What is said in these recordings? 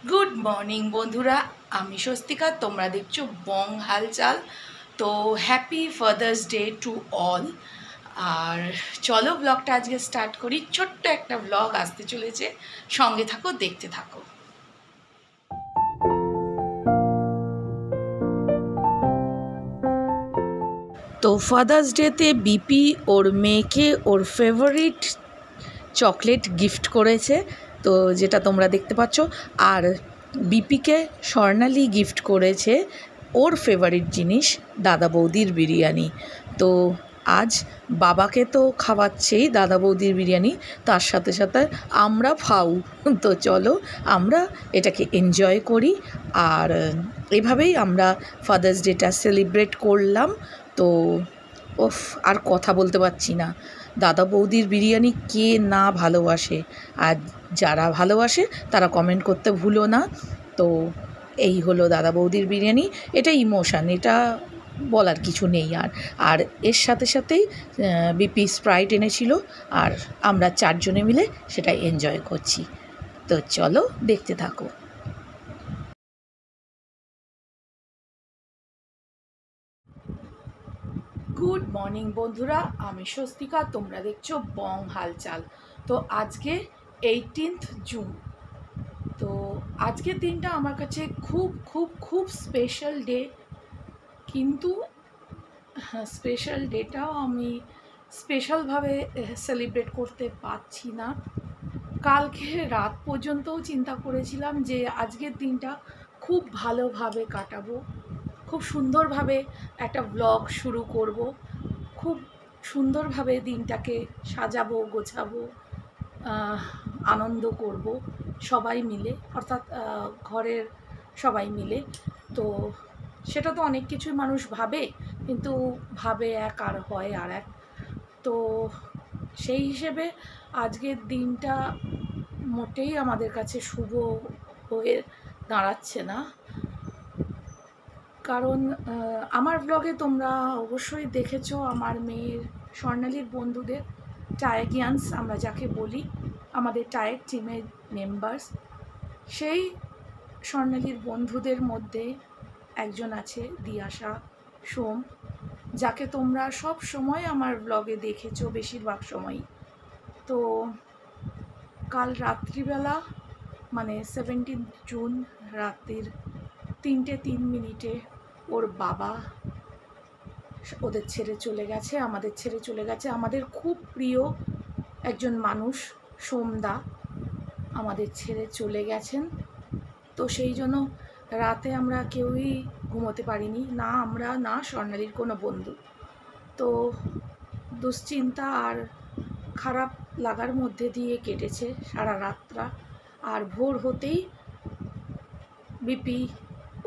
Good morning বন্ধুরা, আমি স্বস্তিকা, তোমরা দেখছো বং হালচাল। তো happy fathers day to all. আর চলো ব্লগটা আজকে স্টার্ট করি। ছোট্ট একটা ব্লগ আসতে চলেছে, সঙ্গে থাকো, দেখতে থাকো। তো ফাদার্স ডেতে বিপি ওর মেয়েকে ওর ফেভারিট চকলেট গিফট করেছে, তো যেটা তোমরা দেখতে পাচ্ছ। আর বিপিকে স্বর্ণালী গিফট করেছে ওর ফেভারিট জিনিস, দাদা বৌদির বিরিয়ানি। তো আজ বাবাকে তো খাওয়াচ্ছেই দাদা বৌদির বিরিয়ানি, তার সাথে সাথে আমরা ফাউ। তো চলো আমরা এটাকে এনজয় করি। আর এভাবেই আমরা ফাদার্স ডেটা সেলিব্রেট করলাম। তো ওফ, আর কথা বলতে পারছি না। দাদা বৌদির বিরিয়ানি কে না ভালোবাসে, আর যারা ভালোবাসে তারা কমেন্ট করতে ভুলো না। তো এই হলো দাদা বৌদির বিরিয়ানি, এটা ইমোশান, এটা বলার কিছু নেই। আর এর সাথে সাথেই বিপি স্প্রাইট এনেছিল, আর আমরা চারজনে মিলে সেটা এনজয় করছি। তো চলো দেখতে থাকো। গুড মর্নিং বন্ধুরা, আমি স্বস্তিকা, তোমরা দেখছো বং হালচাল। তো আজকে 18th জুন। তো আজকের দিনটা আমার কাছে খুব খুব খুব স্পেশাল ডে। কিন্তু স্পেশাল ডেটাও আমি স্পেশালভাবে সেলিব্রেট করতে পারছি না। কালকে রাত পর্যন্তও চিন্তা করেছিলাম যে আজকের দিনটা খুব ভালোভাবে কাটাবো, খুব সুন্দরভাবে একটা ব্লগ শুরু করব, খুব সুন্দরভাবে দিনটাকে সাজাবো, গোছাবো, আনন্দ করব সবাই মিলে, অর্থাৎ ঘরের সবাই মিলে। তো সেটা তো অনেক কিছুই মানুষ ভাবে, কিন্তু ভাবে এক আর হয় আর এক। তো সেই হিসেবে আজকের দিনটা মোটেই আমাদের কাছে শুভ হয়ে দাঁড়াচ্ছে না। কারণ আমার ব্লগে তোমরা অবশ্যই দেখেছো আমার মেয়ের স্বর্ণালীর বন্ধুদের, টায়াগিয়ান্স আমরা যাকে বলি, আমাদের টায়েক টিমের মেম্বার্স। সেই স্বর্ণালীর বন্ধুদের মধ্যে একজন আছে দিয়াশা সোম, যাকে তোমরা সব সময় আমার ব্লগে দেখেছো বেশিরভাগ সময়ই। তো কাল রাত্রিবেলা, মানে 17 জুন রাত্রির 3:03 ওর বাবা ওদের ছেড়ে চলে গেছে, আমাদের ছেড়ে চলে গেছে। আমাদের খুব প্রিয় একজন মানুষ সোমদা আমাদের ছেড়ে চলে গেছেন। তো সেই জন্য রাতে আমরা কেউই ঘুমোতে পারিনি, না আমরা না স্বর্ণালীর কোনো বন্ধু। তো দুশ্চিন্তা আর খারাপ লাগার মধ্যে দিয়ে কেটেছে সারা রাতটা। আর ভোর হতেই বিপি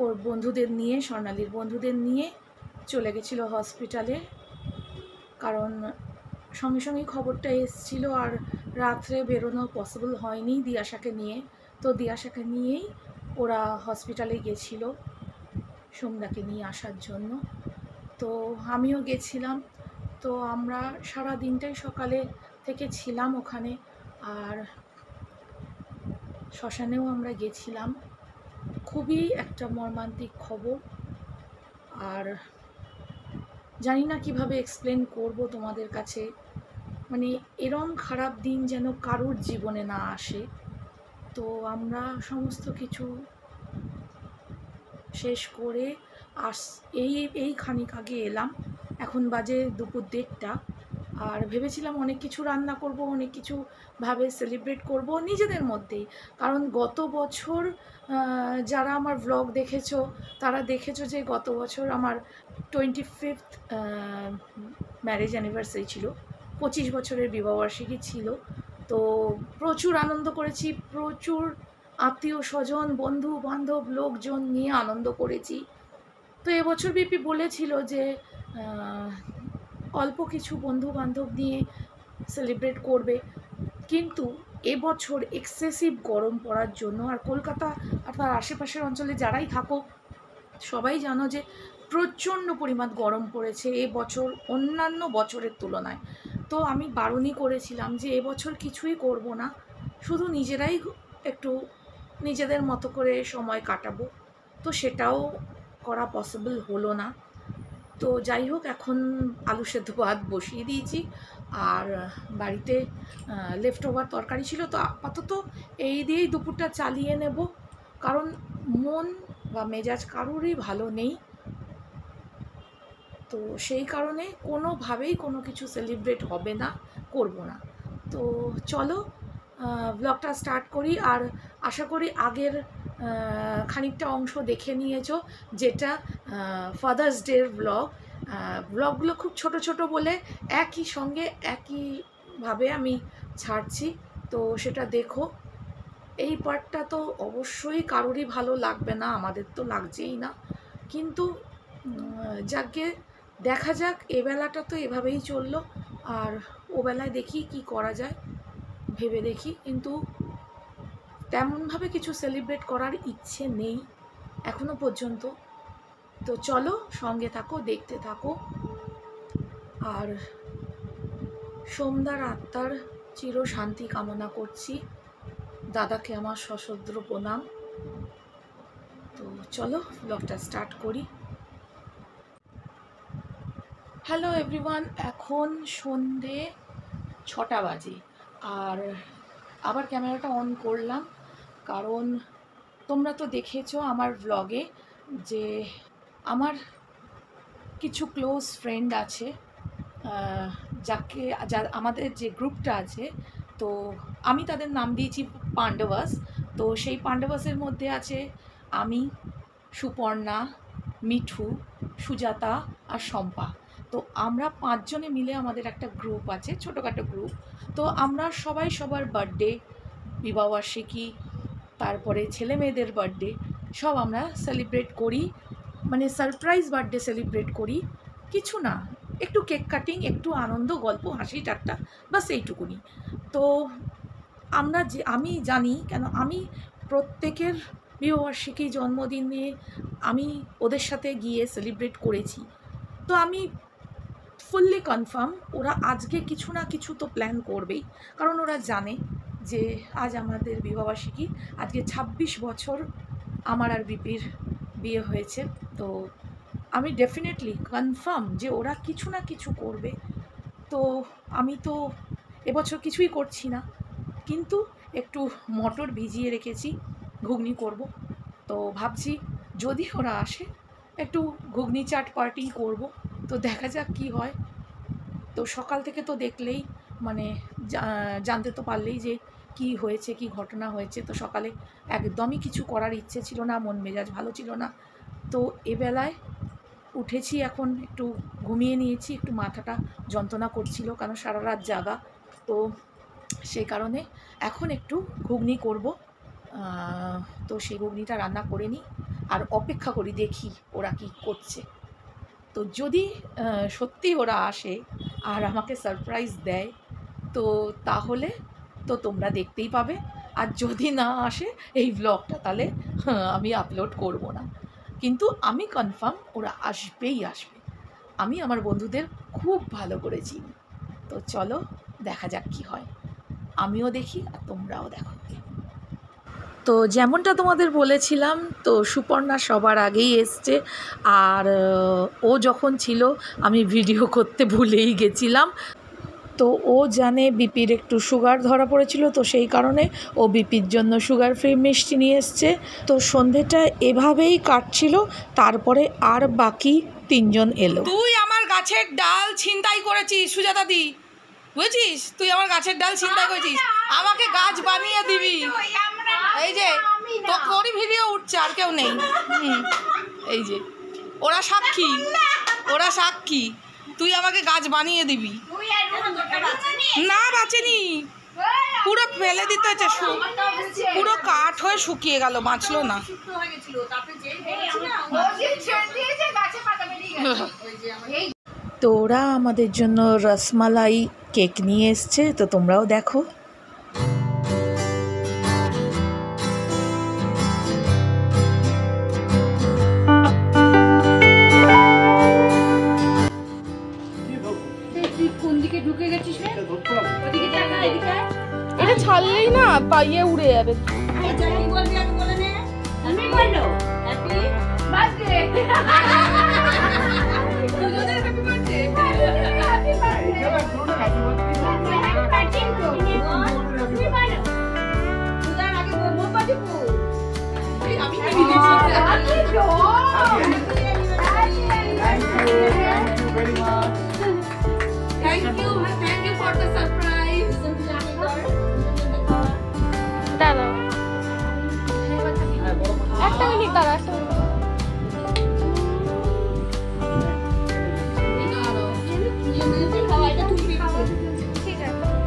ওর বন্ধুদের নিয়ে, স্বর্ণালীর বন্ধুদের নিয়ে চলে গেছিলো হসপিটালে। কারণ সঙ্গে সঙ্গেই খবরটা এসেছিল, আর রাত্রে বেরোনো পসিবল হয়নি দিয়াশাকে নিয়ে। তো দিয়াশাকে নিয়েই ওরা হসপিটালে গেছিলো সোমদাকে নিয়ে আসার জন্য। তো আমিও গেছিলাম। তো আমরা সারা দিনটাই সকালে থেকে ছিলাম ওখানে, আর শ্মশানেও আমরা গেছিলাম। খুবই একটা মর্মান্তিক খবর। আর জানি না কিভাবে এক্সপ্লেন করব তোমাদের কাছে, মানে এরম খারাপ দিন যেন কারোর জীবনে না আসে। তো আমরা সমস্ত কিছু শেষ করে এই খানিক আগে এলাম। এখন বাজে দুপুর 1:30। আর ভেবেছিলাম অনেক কিছু রান্না করব, অনেক কিছু ভাবে সেলিব্রেট করব নিজেদের মধ্যেই। কারণ গত বছর যারা আমার ব্লগ দেখেছো তারা দেখেছো যে গত বছর আমার 25th ম্যারেজ অ্যানিভার্সারি ছিল, 25 বছরের বিবাহবার্ষিকী ছিল। তো প্রচুর আনন্দ করেছি, প্রচুর আত্মীয় স্বজন, বন্ধু বান্ধব, লোকজন নিয়ে আনন্দ করেছি। তো এবছর বিপি বলেছিল যে অল্প কিছু বন্ধু বান্ধব নিয়ে সেলিব্রেট করবে, কিন্তু এবছর এক্সেসিভ গরম পড়ার জন্য, আর কলকাতা আর তার আশেপাশের অঞ্চলে যারাই থাকো সবাই জানো যে প্রচণ্ড পরিমাণ গরম পড়েছে এবছর অন্যান্য বছরের তুলনায়। তো আমি বারণই করেছিলাম যে এবছর কিছুই করব না, শুধু নিজেরাই একটু নিজেদের মতো করে সময় কাটাবো। তো সেটাও করা পসিবল হলো না। তো যাই হোক, এখন আলু সেদ্ধ ভাত বসিয়ে দিয়েছি, আর বাড়িতে লেফট ওভার তরকারি ছিল, তো আপাতত এই দিয়েই দুপুরটা চালিয়ে নেব। কারণ মন বা মেজাজ কারোরই ভালো নেই, তো সেই কারণে কোনোভাবেই কোনো কিছু সেলিব্রেট হবে না, করব না। তো চলো ব্লগটা স্টার্ট করি। আর আশা করি আগের খানিকটা অংশ দেখে নিয়েছো, যেটা ফাদার্স ডের ব্লগগুলো খুব ছোট ছোট বলে একই সঙ্গে একইভাবে আমি ছাড়ছি, তো সেটা দেখো। এই পার্টটা তো অবশ্যই কারোরই ভালো লাগবে না, আমাদের তো লাগছেই না, কিন্তু যাকে দেখা যাক। এবেলাটা তো এভাবেই চললো, আর ওবেলায় দেখি কি করা যায়, ভেবে দেখি। কিন্তু তেমনভাবে কিছু সেলিব্রেট করার ইচ্ছে নেই এখনো পর্যন্ত। তো চলো সঙ্গে থাকো, দেখতে থাকো। আর সোমদার আত্মার চির শান্তি কামনা করছি, দাদাকে আমার সশ্রদ্ধ প্রণাম। তো চলো ব্লগটা স্টার্ট করি। হ্যালো এভরিওয়ান, এখন সন্ধে 6টা বাজে, আর আবার ক্যামেরাটা অন করলাম কারণ তোমরা তো দেখেছো আমার ব্লগে যে আমার কিছু ক্লোজ ফ্রেন্ড আছে, আমাদের যে গ্রুপটা আছে, তো আমি তাদের নাম দিয়েছি পাণ্ডবাস। তো সেই পাণ্ডবাসের মধ্যে আছে আমি, সুপর্ণা, মিঠু, সুজাতা আর শম্পা। তো আমরা 5 জনে মিলে আমাদের একটা গ্রুপ আছে, ছোটোখাটো গ্রুপ। তো আমরা সবাই সবার বার্থডে, বিবাহবার্ষিকী, তারপরে ছেলে মেয়েদের বার্থডে সব আমরা সেলিব্রেট করি, মানে সারপ্রাইজ বার্থডে সেলিব্রেট করি। কিছু না, একটু কেক কাটিং, একটু আনন্দ, গল্প, হাসি ঠাট্টা, বাস এইটুকুনি। তো আমি জানি, কেন আমি প্রত্যেকের বিবাহবার্ষিকী, জন্মদিনে আমি ওদের সাথে গিয়ে সেলিব্রেট করেছি। তো আমি ফুললি কনফার্ম ওরা আজকে কিছু না কিছু তো প্ল্যান করবেই, কারণ ওরা জানে যে আজ আমাদের বিবাহবার্ষিকী, আজকে 26 বছর আমার আর বিপির বিয়ে হয়েছে। তো আমি ডেফিনেটলি কনফার্ম যে ওরা কিছু না কিছু করবে। তো আমি তো এবছর কিছুই করছি না, কিন্তু একটু মটর ভিজিয়ে রেখেছি, ঘুগনি করব। তো ভাবছি যদি ওরা আসে একটু ঘুগনি চাট পার্টি করব। তো দেখা যাক কি হয়। তো সকাল থেকে তো দেখলেই, মানে জানতে তো পারলেই যে কি হয়েছে, কি ঘটনা হয়েছে। তো সকালে একদমই কিছু করার ইচ্ছে ছিল না, মন মেজাজ ভালো ছিল না। তো এবেলায় উঠেছি, এখন একটু ঘুমিয়ে নিয়েছি, একটু মাথাটা যন্ত্রণা করছিল কারণ সারা রাত জাগা। তো সেই কারণে এখন একটু ঘুগনি করব। তো সেই ঘুগনিটা রান্না করে নিই আর অপেক্ষা করি, দেখি ওরা কি করছে। তো যদি সত্যি ওরা আসে আর আমাকে সারপ্রাইজ দেয়, তো তাহলে তো তোমরা দেখতেই পাবে। আর যদি না আসে এই ব্লগটা তাহলে আমি আপলোড করব না, কিন্তু আমি কনফার্ম ওরা আসবেই আসবে। আমি আমার বন্ধুদের খুব ভালো করে চিনি। তো চলো দেখা যাক কি হয়, আমিও দেখি আর তোমরাও দেখো। তো যেমনটা তোমাদের বলেছিলাম, তো সুপর্ণা সবার আগেই এসছে, আর ও যখন ছিল আমি ভিডিও করতে ভুলেই গেছিলাম। তো ও জানে বিপির একটু সুগার ধরা পড়েছিল, তো সেই কারণে ও বিপির জন্য সুগার ফ্রি মিষ্টি নিয়ে এসছে। তো সন্ধেটা এভাবেই কাটছিল, তারপরে আর বাকি 3 জন এলো। তুই আমার গাছের ডাল ছিনতাই করেছিস সুজাতা দি, বুঝেছিস? তুই আমার গাছের ডাল ছিনতাই করেছিস, আমাকে গাছ বানিয়ে দিবি। এই যে তোরই ভিডিও উঠছে, আর কেউ নেই। এই যে ওরা সাক্ষী, ওরা সাক্ষী, তুই আমাকে গাছ বানিয়ে দিবি। না বাঁচেনি, পুরো ফেলে দিতে হচ্ছে, পুরো কাঠ হয়ে শুকিয়ে গেল, বাঁচলো না। তো ওরা আমাদের জন্য রসমালাই কেক নিয়ে এসছে, তো তোমরাও দেখো। এটা ছাড়লেই না পাইয়ে উড়ে যাবে। very much. Thank you for the surprise. দাঁড়াও একটা মিনিট দাঁড়াও ঠিক আছে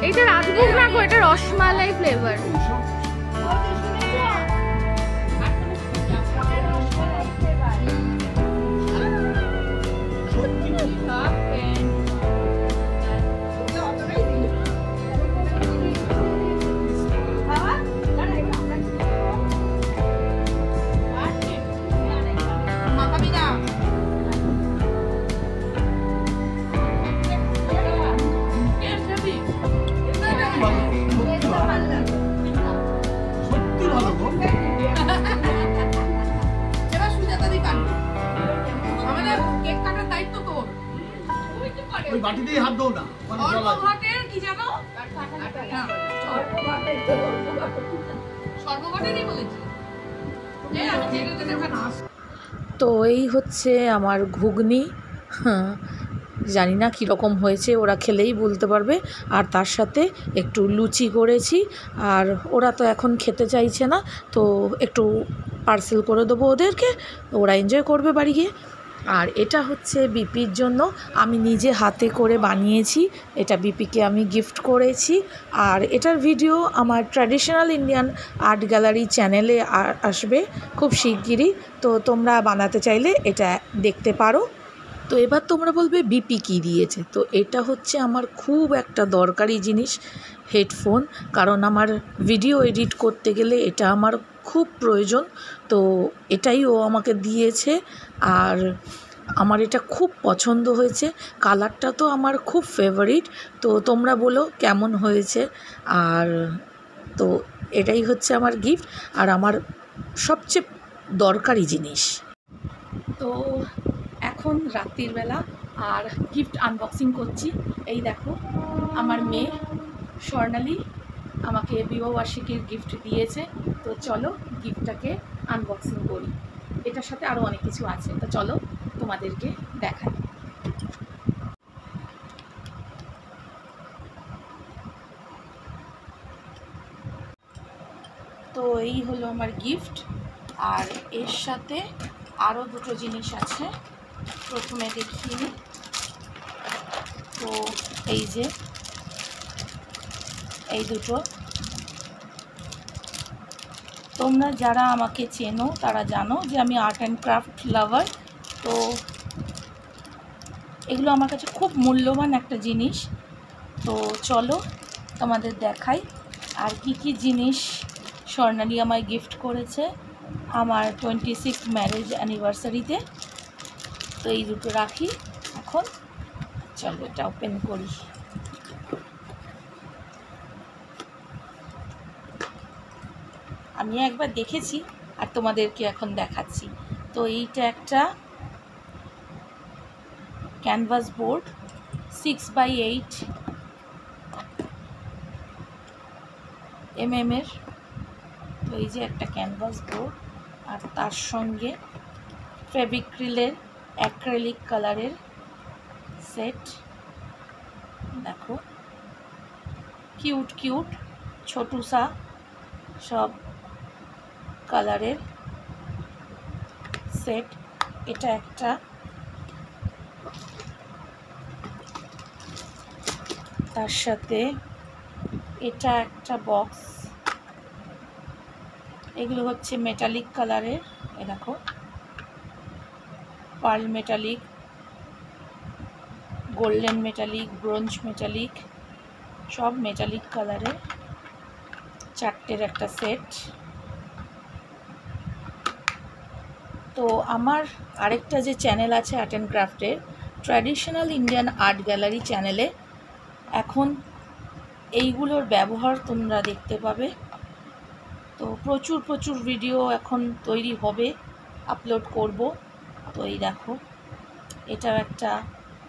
এটা রাজভোগ না গো, এটা রসমালাই ফ্লেভার। ওই বাটিতেই হাত দাও না, মানে জল আছে। সর্বঘটের কি জানো? সর্বঘটেরই বলেছি। আমি যেটা দেখাচ্ছি। তো এই হচ্ছে আমার ঘুগনি। জানি না কীরকম হয়েছে, ওরা খেলেই বলতে পারবে। আর তার সাথে একটু লুচি করেছি, আর ওরা তো এখন খেতে চাইছে না, তো একটু পার্সেল করে দেবো ওদেরকে, ওরা এনজয় করবে বাড়ি গিয়ে। আর এটা হচ্ছে বিপির জন্য, আমি নিজে হাতে করে বানিয়েছি, এটা বিপিকে আমি গিফট করেছি। আর এটার ভিডিও আমার ট্র্যাডিশনাল ইন্ডিয়ান আর্ট গ্যালারি চ্যানেলে আসবে খুব শিগগিরই, তো তোমরা বানাতে চাইলে এটা দেখতে পারো। তো এবার তোমরা বলবে বিপি কী দিয়েছে, তো এটা হচ্ছে আমার খুব একটা দরকারি জিনিস, হেডফোন। কারণ আমার ভিডিও এডিট করতে গেলে এটা আমার খুব প্রয়োজন, তো এটাই ও আমাকে দিয়েছে। আর আমার এটা খুব পছন্দ হয়েছে, কালারটা তো আমার খুব ফেভারিট। তো তোমরা বলো কেমন হয়েছে। আর তো এটাই হচ্ছে আমার গিফট, আর আমার সবচেয়ে দরকারি জিনিস। তো এখন রাত্রির বেলা আর গিফট আনবক্সিং করছি। এই দেখো আমার মেয়ে স্বর্ণালী আমাকে বিবাহবার্ষিকীর গিফট দিয়েছে, তো চলো গিফটটাকে আনবক্সিং করি। এটার সাথে আরও অনেক কিছু আছে, তো চলো তোমাদেরকে দেখাই। তো এই হলো আমার গিফট, আর এর সাথে আরও দুটো জিনিস আছে, প্রথমে দেখিয়ে নিই। তো এই যে এই দুটো, তোমরা যারা আমাকে চেনো তারা জানো যে আমি আর্ট অ্যান্ড ক্রাফট লাভার। তো এগুলো আমার কাছে খুব মূল্যবান একটা জিনিস। তো চলো তোমাদের দেখাই আর কি কি জিনিস স্বর্ণালী আমায় গিফট করেছে আমার 26th ম্যারেজ অ্যানিভার্সারিতে। তো এই দুটো রাখি এখন, চলো এটা ওপেন করি। আমি একবার দেখেছি আর তোমাদেরকে এখন দেখাচ্ছি। তো এইটা একটা ক্যানভাস বোর্ড 6x8 mm এর। তো এই যে একটা ক্যানভাস বোর্ড, আর তার সঙ্গে ফেভিক্রিলের অ্যাক্রিলিক কালারের সেট। দেখো কিউট কিউট ছোটুসা সব কালারের সেট। এটা একটা, তার সাথে এটা একটা বক্স। এগুলো হচ্ছে মেটালিক কালারের, এ দেখো pearl metallic golden metallic, bronze metallic, সব মেটালিক কালারের 4টের একটা সেট। তো আমার আরেকটা যে চ্যানেল আছে আর্ট অ্যান্ড ক্রাফটের, ট্র্যাডিশনাল ইন্ডিয়ান আর্ট গ্যালারি চ্যানেলে এখন এইগুলোর ব্যবহার তোমরা দেখতে পাবে। তো প্রচুর ভিডিও এখন তৈরি হবে, আপলোড করব। তো এই দেখো, এটাও একটা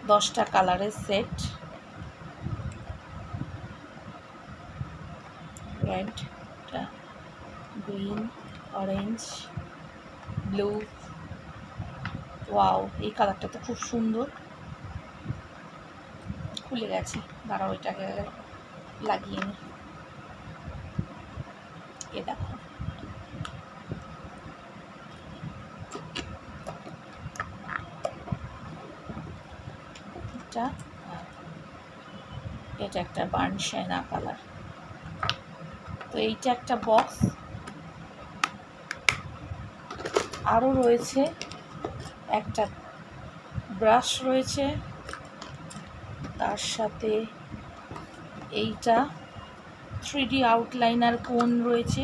10টা কালারের set, red, green, orange, blue. Wow, এই কালারটা তো খুব সুন্দর। খুলে গেছে, দাঁড়াও এটাকে লাগিয়ে নি। এ দেখো, এটা একটা বার্ন শ্যানা কালার। তো এইটা একটা বক্স। আরও রয়েছে একটা ব্রাশ রয়েছে, তার সাথে এইটা 3D আউটলাইনার কোন রয়েছে,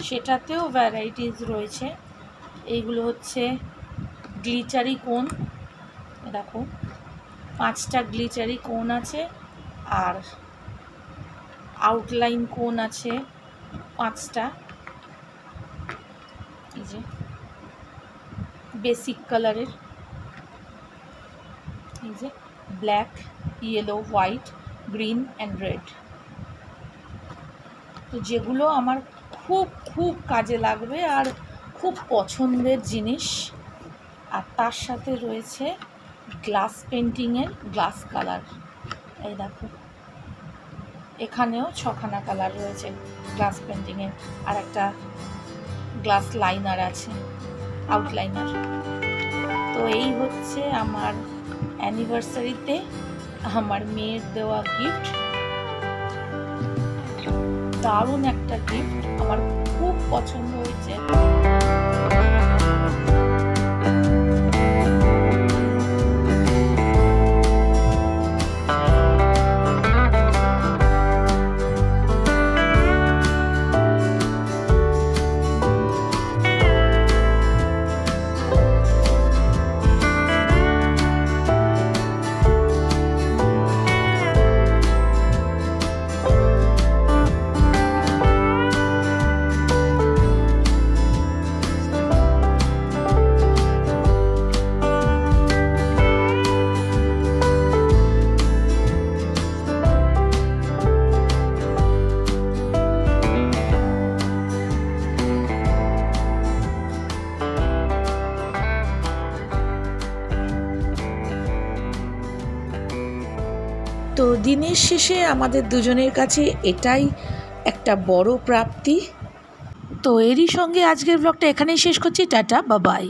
সেটাতেও ভ্যারাইটিস রয়েছে। এইগুলো হচ্ছে গ্লিটারি কোন, দেখো 5টা গ্লিটারি কোন আছে, আর আউটলাইন কোন আছে 5টা। এই যে বেসিক কালারের, এই যে black, yellow, white, green and red. তো যেগুলো আমার খুব কাজে লাগবে আর খুব পছন্দের জিনিস। আর তার সাথে রয়েছে গ্লাস পেন্টিংয়ের গ্লাস কালার। এই দেখো, এখানেও 6খানা কালার রয়েছে গ্লাস পেন্টিংয়ের, আর একটা গ্লাস লাইনার আছে, আউটলাইনার। তো এই হচ্ছে আমার অ্যানিভার্সারিতে আমার মেয়ের দেওয়া গিফট। দারুণ একটা গিফট, আমার খুব পছন্দ হয়েছে। তো দিনের শেষে আমাদের দুজনের কাছে এটাই একটা বড় প্রাপ্তি। তো এরই সঙ্গে আজকের ব্লগটা এখানেই শেষ করছি। Tata, bye bye.